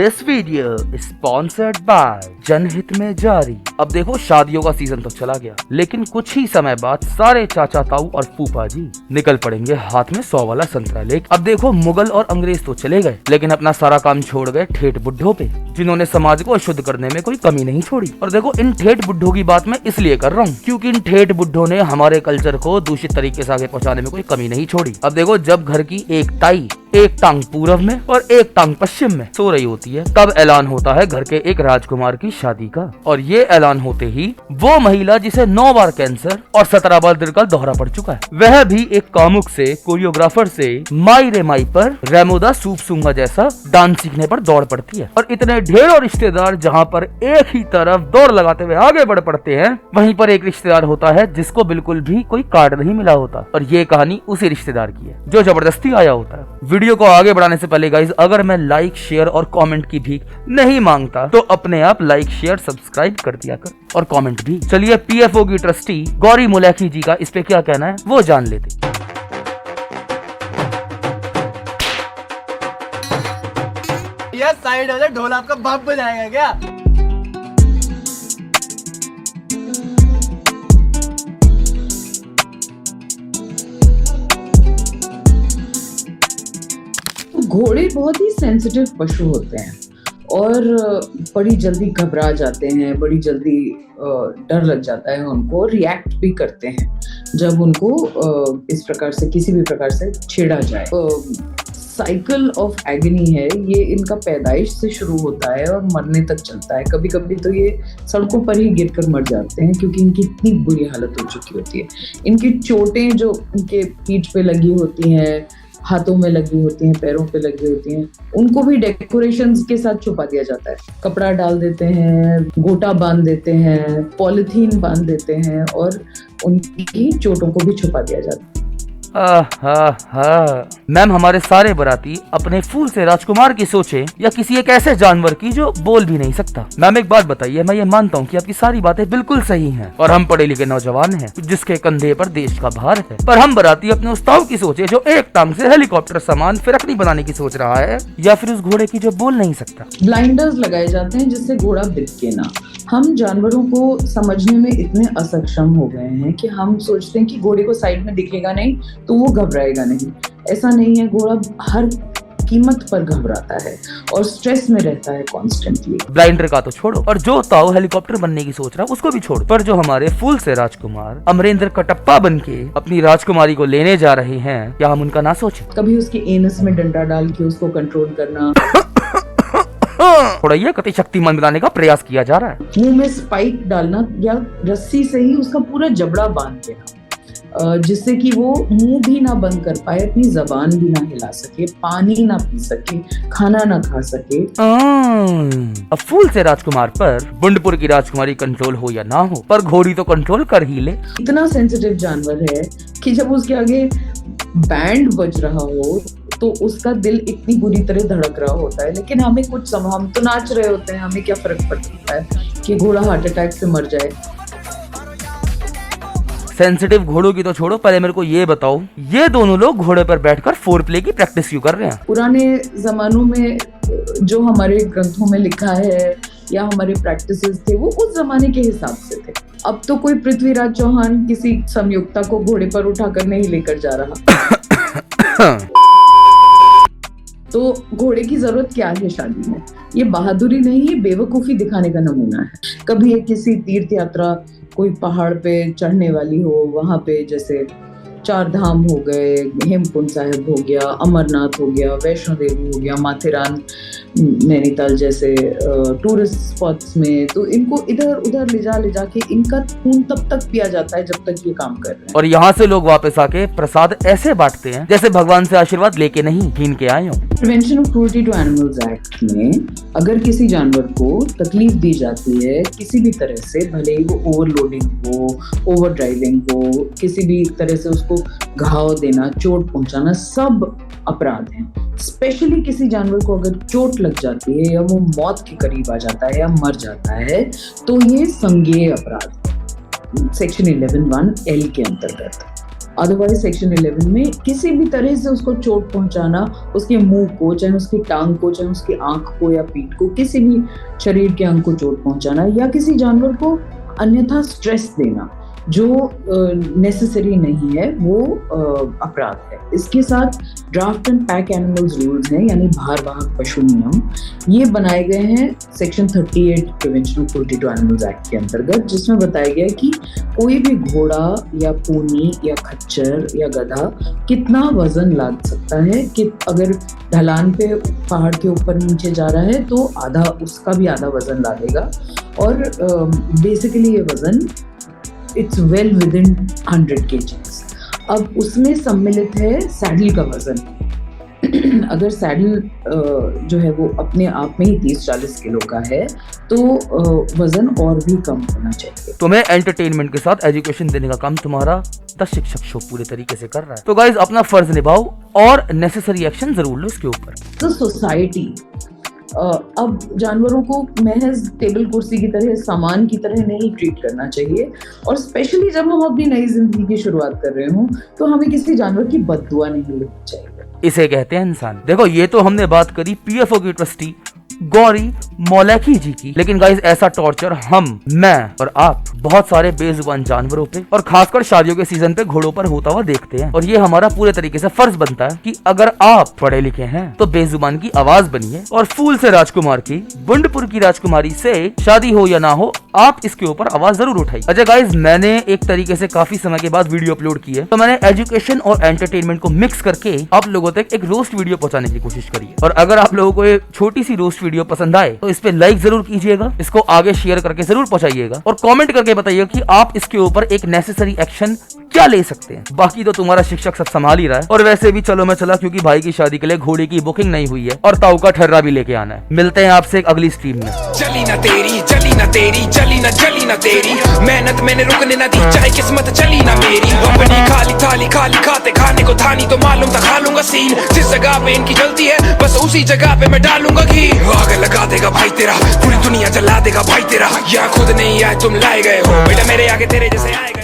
This video sponsored by जनहित में जारी। अब देखो शादियों का सीजन तो चला गया, लेकिन कुछ ही समय बाद सारे चाचा ताऊ और फूफा जी निकल पड़ेंगे हाथ में 100 वाला संतरा लेके। अब देखो मुगल और अंग्रेज तो चले गए, लेकिन अपना सारा काम छोड़ गए ठेठ बुड्ढों पे, जिन्होंने समाज को अशुद्ध करने में कोई कमी नहीं छोड़ी। और देखो इन ठेठ बुड्ढों की बात मैं इसलिए कर रहा हूँ क्योंकि इन ठेठ बुड्ढों ने हमारे कल्चर को दूषित तरीके से आगे पहुँचाने में कोई कमी नहीं छोड़ी। अब देखो जब घर की एक ताई एक टांग पूरब में और एक टांग पश्चिम में सो रही होती है, तब ऐलान होता है घर के एक राजकुमार की शादी का। और ये ऐलान होते ही वो महिला जिसे 9 बार कैंसर और 17 बार दिल का दौरा पड़ चुका है, वह भी एक कामुक से कोरियोग्राफर से माई रे माई पर रेमोदा सूप सूंगा जैसा डांस सीखने पर दौड़ पड़ती है। और इतने ढेरों रिश्तेदार जहाँ पर एक ही तरफ दौड़ लगाते हुए आगे बढ़ पड़ते हैं, वहीं पर एक रिश्तेदार होता है जिसको बिल्कुल भी कोई कार्ड नहीं मिला होता। और ये कहानी उसी रिश्तेदार की है जो जबरदस्ती आया होता है। वीडियो को आगे बढ़ाने से पहले गाइस, अगर मैं लाइक शेयर और कमेंट की भीख नहीं मांगता तो अपने आप लाइक शेयर सब्सक्राइब कर दिया कर, और कमेंट भी। चलिए पीएफओ की ट्रस्टी गौरी मुलैखी जी का इस पे क्या कहना है वो जान लेते। यार साइड हो जा, ढोल आपका बाप बजाएगा क्या? घोड़े बहुत ही सेंसिटिव पशु होते हैं और बड़ी जल्दी घबरा जाते हैं, बड़ी जल्दी डर लग जाता है उनको, रिएक्ट भी करते हैं जब उनको इस प्रकार से किसी भी प्रकार से छेड़ा जाए। साइकिल ऑफ एगनी है ये, इनका पैदाइश से शुरू होता है और मरने तक चलता है। कभी कभी तो ये सड़कों पर ही गिरकर मर जाते हैं क्योंकि इनकी इतनी बुरी हालत हो चुकी होती है। इनकी चोटें जो इनके पीठ पे लगी होती हैं, हाथों में लगी होती हैं, पैरों पे लगी होती हैं, उनको भी डेकोरेशंस के साथ छुपा दिया जाता है। कपड़ा डाल देते हैं, गोटा बांध देते हैं, पॉलिथीन बांध देते हैं और उनकी चोटों को भी छुपा दिया जाता है। मैम, हमारे सारे बराती अपने फूल से राजकुमार की सोचे या किसी एक ऐसे जानवर की जो बोल भी नहीं सकता। मैम एक बात बताइए, मैं ये मानता हूँ कि आपकी सारी बातें बिल्कुल सही हैं और हम पढ़े लिखे नौजवान हैं जिसके कंधे पर देश का भार है, पर हम बराती अपने उस ताऊ की सोचे जो एक टांग से हेलीकॉप्टर समान फिरकनी बनाने की सोच रहा है, या फिर उस घोड़े की जो बोल नहीं सकता। ब्लाइंडर्स लगाए जाते हैं जिससे घोड़ा बिदके ना। हम जानवरों को समझने में इतने असक्षम हो गए हैं कि हम सोचते हैं कि घोड़े को साइड में दिखेगा नहीं तो वो घबराएगा नहीं। ऐसा नहीं है, घोड़ा हर कीमत पर घबराता है और स्ट्रेस में रहता है कॉन्स्टेंटली। ब्लाइंडर का तो छोड़ो, और जो ताऊ हेलीकॉप्टर बनने की सोच रहा है उसको भी छोड़ो, पर जो हमारे फूल से राजकुमार अमरेंद्र कटप्पा बनके अपनी राजकुमारी को लेने जा रहे हैं, क्या हम उनका ना सोचें? कभी उसके एनस में डंडा डाल के उसको कंट्रोल करना, थोड़ा ये कति शक्तिमान बनाने का प्रयास किया जा रहा है। मुंह में स्पाइक डालना या रस्सी से ही उसका पूरा जबड़ा बांध देना, जिससे कि वो मुंह भी ना बंद कर पाए, अपनी जबान भी ना हिला सके, पानी ना पी सके, खाना ना खा सके। अब फूल से राजकुमार पर बुंडपुर की राजकुमारी कंट्रोल हो या ना हो, पर घोड़ी तो कंट्रोल कर ही ले। इतना सेंसिटिव जानवर है कि जब उसके आगे बैंड बज रहा हो तो उसका दिल इतनी बुरी तरह धड़क रहा होता है, लेकिन हमें कुछ हम तो नाच रहे होते हैं, हमें क्या फर्क पड़ता है कि घोड़ा हार्ट अटैक से मर जाए। सेंसिटिव घोड़ों की तो छोड़ो, पहले मेरे को ये बताओ, ये दोनों लोग घोड़े पर बैठकर फोर प्ले की प्रैक्टिस क्यों कर रहे हैं? पुराने जमानों में जो हमारे ग्रंथों में लिखा है या हमारे प्रैक्टिसेस थे वो उस जमाने के हिसाब से थे। अब तो कोई पृथ्वीराज चौहान किसी समयुक्ता को घोड़े पर उठाकर नहीं लेकर जा रहा। तो घोड़े की जरूरत क्या है शादी में? ये बहादुरी नहीं, ये बेवकूफी दिखाने का नमूना है। कभी किसी तीर्थ यात्रा कोई पहाड़ पे चढ़ने वाली हो, वहां पे जैसे 4 धाम हो गए, हेमकुंड साहिब हो गया, अमरनाथ हो गया, वैष्णो देवी हो गया, माथेरान, नैनीताल जैसे टूरिस्ट स्पॉट्स में, तो इनको इधर उधर ले जाके इनका खून तब तक पिया जाता है जब तक ये काम कर रहे हैं। और यहाँ से लोग वापस आके प्रसाद ऐसे बांटते हैं जैसे भगवान से आशीर्वाद लेके नहीं छीन के आए हो। Prevention of cruelty to animals act में अगर किसी जानवर को तकलीफ दी जाती है किसी भी तरह से, भले ही वो ओवरलोडिंग हो, ओवर ड्राइविंग हो, किसी भी तरह से उसको घाव देना, चोट पहुंचाना, सब अपराध हैं। स्पेशली किसी जानवर को अगर चोट लग जाती है या वो मौत के करीब आ जाता है या मर जाता है तो ये संज्ञेय अपराध है, सेक्शन 11(1) L के अंतर्गत। अदरवाइज सेक्शन 11 में किसी भी तरह से उसको चोट पहुंचाना, उसके मुंह को, चाहे उसकी टांग को, चाहे उसकी आंख को या पीठ को, किसी भी शरीर के अंग को चोट पहुंचाना या किसी जानवर को अन्यथा स्ट्रेस देना जो नेसेसरी नहीं है, वो अपराध है। इसके साथ draft and pack animals rules हैं, यानी भारवाहक पशु नियम, ये बनाए गए हैं section 38 prevention of cruelty to animals act के अंतर्गत, जिसमें बताया गया है कि कोई भी घोड़ा या पोनी या खच्चर या गधा कितना वजन लाद सकता है, कि अगर ढलान पे पहाड़ के ऊपर नीचे जा रहा है तो आधा, उसका भी आधा वजन लादेगा। और बेसिकली ये वजन it's well with in 100 kgs। अब उसमें सम्मिलित है सैडल का वजन। अगर सैडल जो है वो अपने आप में ही 30-40 किलो का है तो वजन और भी कम होना चाहिए। तुम्हें एंटरटेनमेंट के साथ एजुकेशन देने का काम तुम्हारा द शिक्षक शो पूरे तरीके से कर रहा है। तो गाइज अपना फर्ज निभाओ और नेसेसरी एक्शन जरूर लो इसके ऊपर। तो सोसाइटी अब जानवरों को महज टेबल कुर्सी की तरह, सामान की तरह नहीं ट्रीट करना चाहिए। और स्पेशली जब हम अपनी नई जिंदगी की शुरुआत कर रहे हों तो हमें किसी जानवर की बद्दुआ नहीं लेनी चाहिए। इसे कहते हैं इंसान। देखो ये तो हमने बात करी पीएफओ की ट्रस्टी गौरी मौलैकी जी की, लेकिन गाइस ऐसा टॉर्चर हम, मैं और आप बहुत सारे बेजुबान जानवरों पे और खासकर शादियों के सीजन पे घोड़ों पर होता हुआ देखते हैं। और ये हमारा पूरे तरीके से फर्ज बनता है कि अगर आप पढ़े लिखे हैं तो बेजुबान की आवाज बनिए और फूल से राजकुमार की, बुंडपुर की राजकुमारी से शादी हो या ना हो, आप इसके ऊपर आवाज जरूर उठाइए। अच्छा गाइस, मैंने एक तरीके से काफी समय के बाद वीडियो अपलोड की है, तो मैंने एजुकेशन और एंटरटेनमेंट को मिक्स करके आप लोगों तक एक रोस्ट वीडियो पहुंचाने की कोशिश करी है। और अगर आप लोगों को ये छोटी सी रोस्ट वीडियो पसंद आए तो इस पे लाइक जरूर कीजिएगा, इसको आगे शेयर करके जरूर पहुंचाइएगा और कमेंट करके बताइएगा कि आप इसके ऊपर एक नेसेसरी एक्शन क्या ले सकते हैं। बाकी तो तुम्हारा शिक्षक सब संभाल ही रहा है। और वैसे भी चलो मैं चला, क्योंकि भाई की शादी के लिए घोड़े की बुकिंग नहीं हुई है और ताऊ का ठर्रा भी लेके आना है। मिलते हैं आपसे एक अगली स्ट्रीम में। चली ना तेरी, चली ना तेरी, चली ना तेरी, मेहनत मैंने रुकने ना दी, चाहे किस्मत चली ना मेरी। अपनी खाली थाली खाली खाते खाने को थानी तो मालूम था खा लूंगा सीन। जिस जगह पे इनकी जलती है बस उसी जगह पे मैं डालूंगा घी। आग लगा देगा भाई तेरा, पूरी दुनिया जला देगा भाई तेरा। यहाँ खुद नहीं आए तुम लाए गए हो, बेटा मेरे आगे तेरे जैसे आएगा।